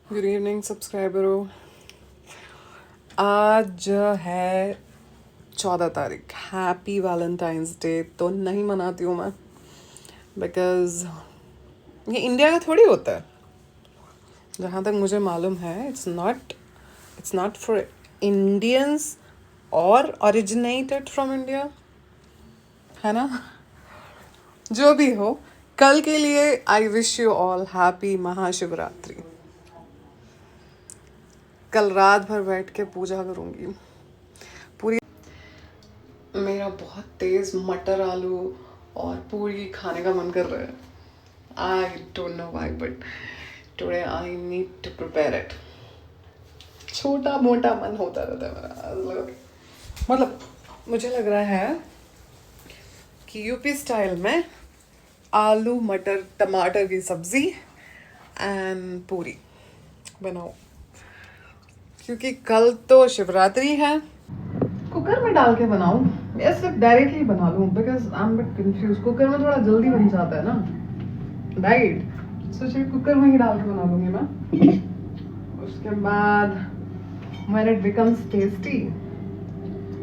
Good evening सब्सक्राइबरों। आज है 14 तारीख। हैप्पी वैलेंटाइंस डे तो नहीं मनाती हूँ मैं, बिकॉज ये इंडिया का थोड़ी होता है। जहाँ तक मुझे मालूम है इट्स नॉट फॉर इंडियंस और ओरिजिनेटेड फ्रॉम इंडिया, है ना। जो भी हो, कल के लिए I wish you all happy Mahashivratri. कल रात भर बैठ के पूजा करूँगी पूरी। मेरा बहुत तेज़ मटर आलू और पूरी खाने का मन कर रहा है। I don't know why, but today I need to prepare it. छोटा मोटा मन होता रहता है मेरा। मतलब मुझे लग रहा है कि यूपी स्टाइल में आलू मटर टमाटर की सब्जी एंड पूरी बनाओ, क्योंकि कल तो शिवरात्रि है। कुकर में डाल के बनाऊं या सिर्फ डायरेक्टली बना लूं, because I am bit confuse. Cooker में थोड़ा जल्दी बन जाता है ना, राइट। सोचिए कुकर में ही डाल के बना लूंगी मैं। उसके बाद व्हेन इट बिकम्स टेस्टी,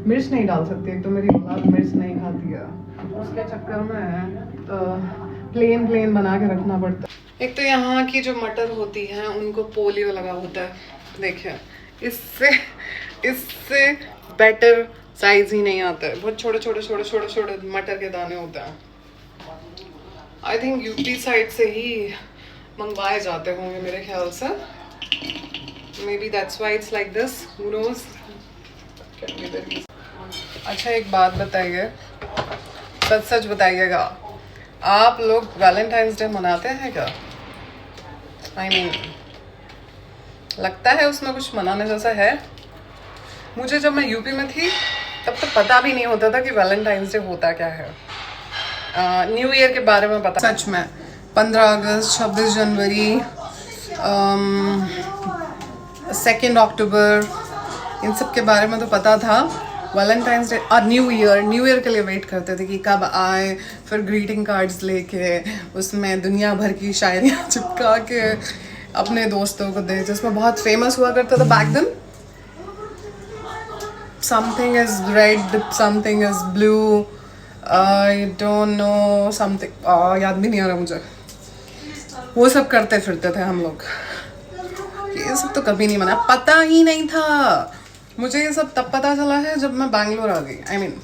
मिर्च नहीं डाल सकती, एक तो मेरी औलाद मिर्च नहीं खाती है। उसके चक्कर में तो प्लेन बना के रखना पड़ता है। एक तो यहाँ की जो मटर होती है उनको पोलियो लगा होता है, देखिए। इससे बेटर साइज ही नहीं आता है। बहुत छोटे मटर के दाने होते हैं। आई थिंक यूपी साइड से ही मंगवाए जाते होंगे मेरे ख्याल से। Maybe that's why it's like this, who knows. अच्छा एक बात बताइए, सच बताइएगा, आप लोग वैलेंटाइंस डे मनाते हैं क्या? आई मीन लगता है उसमें कुछ मनाने जैसा है। मुझे जब मैं यूपी में थी तब तो पता भी नहीं होता था कि वैलेंटाइंस डे होता क्या है। न्यू ईयर के बारे में पता, सच में 15 अगस्त, 26 जनवरी, 2 अक्टूबर, इन सब के बारे में तो पता था। वैलेंटाइंस डे और न्यू ईयर के लिए वेट करते थे कि कब आए, फिर ग्रीटिंग कार्ड्स लेके उसमें दुनिया भर की शायरियाँ चिपका के अपने दोस्तों को दे। जिसमें बहुत फेमस हुआ करता था back then, something is red, something is blue, I don't know, something याद भी नहीं आ रहा मुझे। वो सब करते फिरते थे हम लोग। ये सब तो कभी नहीं मना, पता ही नहीं था मुझे। ये सब तब पता चला है जब मैं बैंगलोर आ गई। आई मीन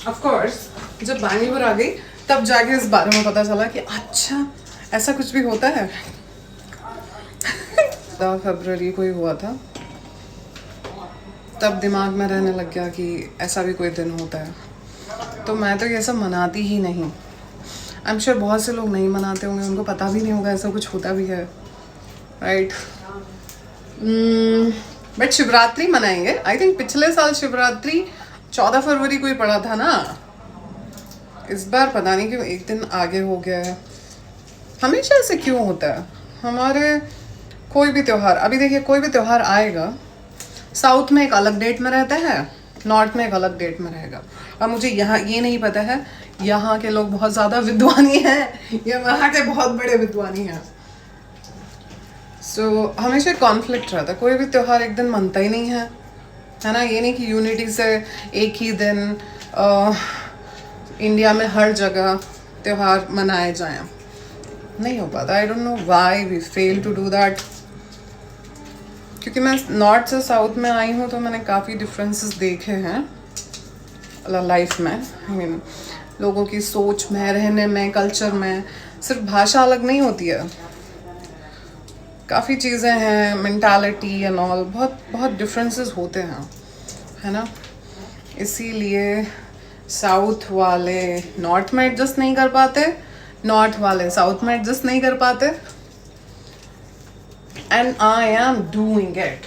ऑफ कोर्स जब बैंगलोर आ गई तब जाके इस बारे में पता चला कि अच्छा ऐसा कुछ भी होता है। 10 फरवरी को ही हुआ था, तब दिमाग में रहने लग गया कि ऐसा भी कोई दिन होता है। तो मैं तो ये सब मनाती ही नहीं। आई एम श्योर बहुत से लोग नहीं मनाते होंगे, उनको पता भी नहीं होगा ऐसा कुछ होता भी है, राइट। बट शिवरात्रि मनाएंगे। आई थिंक पिछले साल शिवरात्रि 14 फरवरी को ही पड़ा था ना। इस बार पता नहीं क्यों एक दिन आगे हो गया है। हमेशा ऐसे क्यों होता है हमारे? कोई भी त्यौहार, अभी देखिए कोई भी त्यौहार आएगा, साउथ में एक अलग डेट में रहता है, नॉर्थ में एक अलग डेट में रहेगा। अब मुझे यहाँ ये नहीं पता है यहाँ के लोग बहुत ज़्यादा विद्वानी हैं या वहाँ के बहुत बड़े विद्वानी हैं। सो हमेशा कॉन्फ्लिक्ट रहता है। कोई भी त्यौहार एक दिन मनता ही नहीं है ना। ये नहीं कि यूनिटी से एक ही दिन इंडिया में हर जगह त्यौहार मनाए जाएं, नहीं हो पाता। I don't know why we fail to do that. क्योंकि मैं नॉर्थ से साउथ में आई हूँ तो मैंने काफ़ी डिफरेंसेस देखे हैं लाइफ में। आई मीन लोगों की सोच में, रहने में, कल्चर में। सिर्फ भाषा अलग नहीं होती है, काफ़ी चीज़ें हैं, मेंटालिटी एंड ऑल, बहुत डिफरेंसेस होते हैं, है ना। इसीलिए साउथ वाले नॉर्थ में एडजस्ट नहीं कर पाते, नॉर्थ वाले साउथ में एडजस्ट नहीं कर पाते। And I am doing it,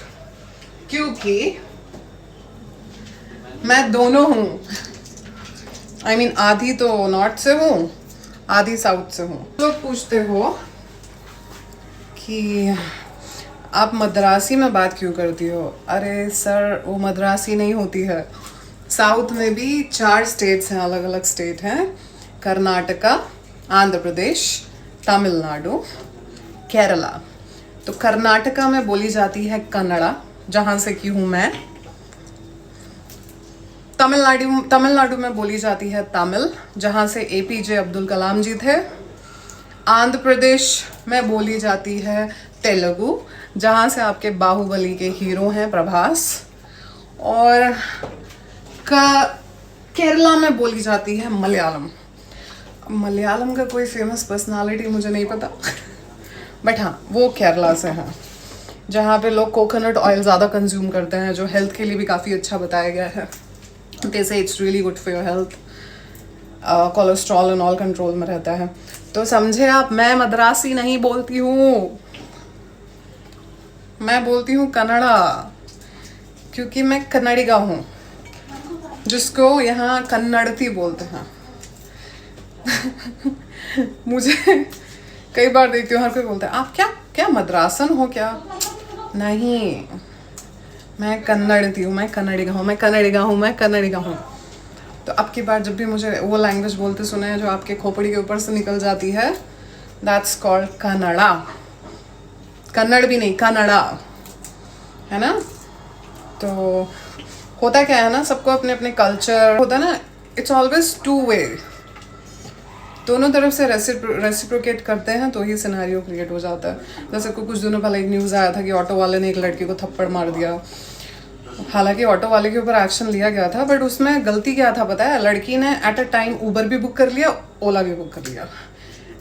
क्योंकि मैं दोनों हूँ। आई मीन आधी तो नॉर्थ से हूँ, आधी साउथ से हूँ। लोग पूछते हो कि आप मद्रासी में बात क्यों करती हो? अरे सर, वो मद्रासी नहीं होती है। साउथ में भी 4 स्टेट्स हैं, अलग अलग स्टेट हैं। कर्नाटका, आंध्र प्रदेश, तमिलनाडु, केरला। तो कर्नाटका में बोली जाती है कन्नड़ा, जहां से की हूं मैं। तमिलनाडु में बोली जाती है तमिल, जहां से एपीजे अब्दुल कलाम जी थे। आंध्र प्रदेश में बोली जाती है तेलुगु, जहां से आपके बाहुबली के हीरो हैं प्रभास। और केरला में बोली जाती है मलयालम। मलयालम का कोई फेमस पर्सनालिटी मुझे नहीं पता बट हाँ, वो केरला से हैं, जहाँ पे लोग कोकोनट ऑयल ज़्यादा कंज्यूम करते हैं, जो हेल्थ के लिए भी काफ़ी अच्छा बताया गया है। दे से it's really good for your health. Cholesterol and all control में रहता है। तो समझे आप, मैं मद्रासी नहीं बोलती हूँ, मैं बोलती हूँ कन्नड़ा, क्योंकि मैं कन्नडिगा हूँ, जिसको यहाँ कन्नड़ती बोलते हैं मुझे कई बार देखती हूँ, हर कोई बोलता है आप क्या मद्रासन हो क्या? नहीं, मैं कन्नड़ती हूँ, मैं कन्नडिगा हूँ। तो अब की बार जब भी मुझे वो लैंग्वेज बोलते सुने हैं जो आपके खोपड़ी के ऊपर से निकल जाती है, दैट्स कॉल्ड कन्नड़ा। कन्नड़ भी नहीं, कन्नड़ा, है ना। तो होता क्या है ना, सबको अपने अपने कल्चर होता है ना, इट्स ऑलवेज टू वे, दोनों तरफ से रेसिप्रोकेट करते हैं तो ही सिनेरियो क्रिएट हो जाता है। जैसे कुछ दिनों पहले एक न्यूज़ आया था कि ऑटो वाले ने एक लड़की को थप्पड़ मार दिया। हालांकि ऑटो वाले के ऊपर एक्शन लिया गया था, बट उसमें गलती क्या था पता है? लड़की ने एट अ टाइम उबर भी बुक कर लिया, ओला भी बुक कर लिया,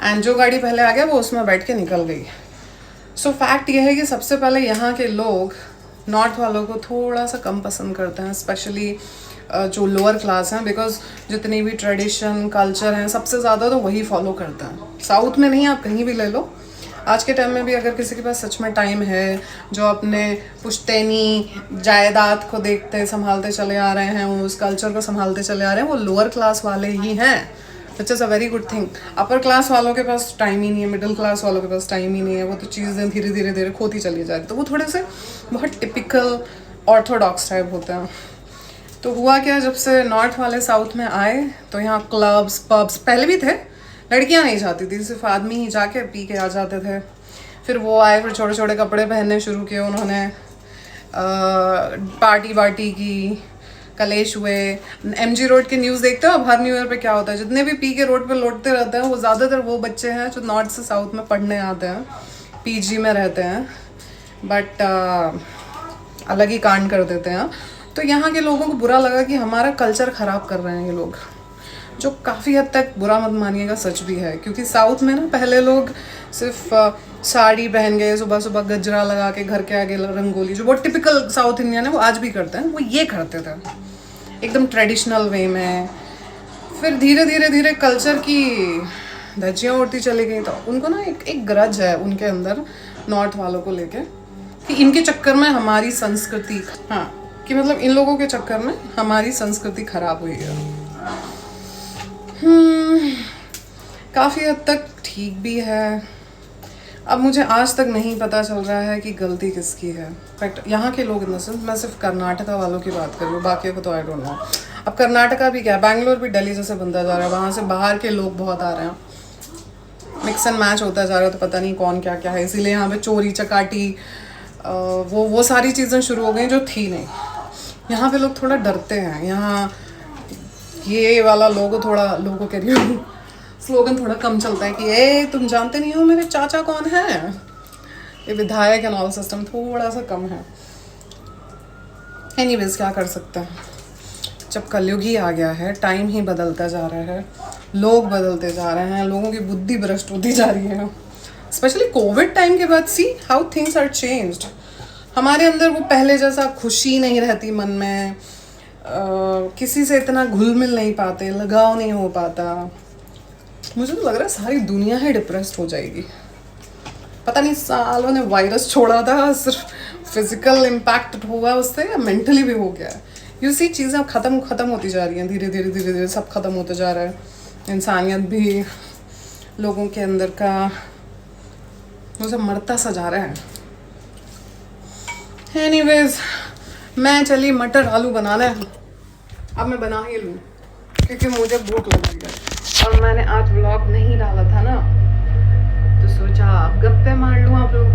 एंड जो गाड़ी पहले आ गया वो उसमें बैठ के निकल गई। सो फैक्ट ये है कि सबसे पहले यहाँ के लोग नॉर्थ वालों को थोड़ा सा कम पसंद करते हैं, स्पेशली जो लोअर क्लास हैं, बिकॉज जितनी भी ट्रेडिशन कल्चर हैं सबसे ज़्यादा तो वही फॉलो करते हैं। साउथ में नहीं, आप कहीं भी ले लो, आज के टाइम में भी अगर किसी के पास सच में टाइम है, जो अपने पुश्तैनी जायदाद को देखते संभालते चले आ रहे हैं, उस कल्चर को संभालते चले आ रहे हैं, वो लोअर क्लास वाले ही हैं, which is a very good thing. Upper class वालों के पास टाइम ही नहीं है, मिडिल क्लास वालों के पास टाइम ही नहीं है, वो तो चीज़ें धीरे धीरे खोती चली जाती, तो वो थोड़े से बहुत टिपिकल ऑर्थोडॉक्स टाइप होते हैं। तो हुआ क्या, जब से नॉर्थ वाले साउथ में आए तो यहाँ क्लब्स पब्स पहले भी थे, लड़कियाँ नहीं जाती थी, सिर्फ आदमी ही जाके पी के आ जाते थे। फिर वो आए, फिर छोटे छोटे कपड़े पहनने शुरू किए उन्होंने, पार्टी वार्टी की, कलेश हुए। MG रोड की न्यूज़ देखते हो अब, हर न्यू ईयर पे क्या होता है, जितने भी पी के रोड पे लौटते रहते हैं वो ज़्यादातर वो बच्चे हैं जो नॉर्थ से साउथ में पढ़ने आते हैं, PG में रहते हैं, बट अलग ही कांड कर देते हैं। तो यहाँ के लोगों को बुरा लगा कि हमारा कल्चर ख़राब कर रहे हैं ये लोग, जो काफ़ी हद तक बुरा मत मानिएगा, सच भी है। क्योंकि साउथ में ना पहले लोग सिर्फ साड़ी पहन गए, सुबह सुबह गजरा लगा के घर के आगे रंगोली, जो बहुत टिपिकल साउथ इंडियन है वो आज भी करते हैं, वो ये करते थे एकदम ट्रेडिशनल वे में। फिर धीरे धीरे कल्चर की धज्जियाँ उड़ती चली गई, तो उनको ना एक ग्रज है उनके अंदर नॉर्थ वालों को लेके, कि इनके चक्कर में हमारी संस्कृति, हाँ, कि मतलब इन लोगों के चक्कर में हमारी संस्कृति खराब हुई है। काफ़ी हद तक ठीक भी है। अब मुझे आज तक नहीं पता चल रहा है कि गलती किसकी है, बट यहाँ के लोग इन द सेंस, मैं सिर्फ कर्नाटका वालों की बात कर रही हूँ, बाकी को तो आई डोंट नो। अब कर्नाटका भी क्या, बैंगलोर भी दिल्ली जैसे बनता जा रहा है, वहाँ से बाहर के लोग बहुत आ रहे हैं, मिक्स एंड मैच होता जा रहा है, तो पता नहीं कौन क्या क्या है। इसीलिए यहाँ पे चोरी चकाटी वो सारी चीज़ें शुरू हो गई जो थी नहीं। यहाँ पे लोग थोड़ा डरते हैं, यहाँ ये वाला लोगो कह रही हूँ, स्लोगन थोड़ा कम चलता है कि ए तुम जानते नहीं हो मेरे चाचा कौन है, ये विधायक एंड ऑल सिस्टम थोड़ा सा कम है। एनीवेज, क्या कर सकते हैं, जब कलयुग ही आ गया है, टाइम ही बदलता जा रहा है, लोग बदलते जा रहे हैं, लोगों की बुद्धि भ्रष्ट होती जा रही है, स्पेशली कोविड टाइम के बाद। See how things are changed. हमारे अंदर वो पहले जैसा खुशी नहीं रहती मन में, किसी से इतना घुल मिल नहीं पाते, लगाव नहीं हो पाता। मुझे तो लग रहा है सारी दुनिया ही डिप्रेस्ड हो जाएगी। पता नहीं सालों ने वायरस छोड़ा था, सिर्फ फिजिकल इम्पैक्ट हुआ उससे या मेंटली भी हो गया है। यू सी चीज़ें ख़त्म होती जा रही हैं, धीरे धीरे सब ख़त्म होता जा रहा है। इंसानियत भी, लोगों के अंदर का मुझे मरता सा जा रहा है। एनीवेज, मैं चली मटर आलू बनाना है, अब मैं बना ही लूँ क्योंकि मुझे भूख लग रही है। और मैंने आज व्लॉग नहीं डाला था ना, तो सोचा अब गप्पे मार लूँ आप लोग।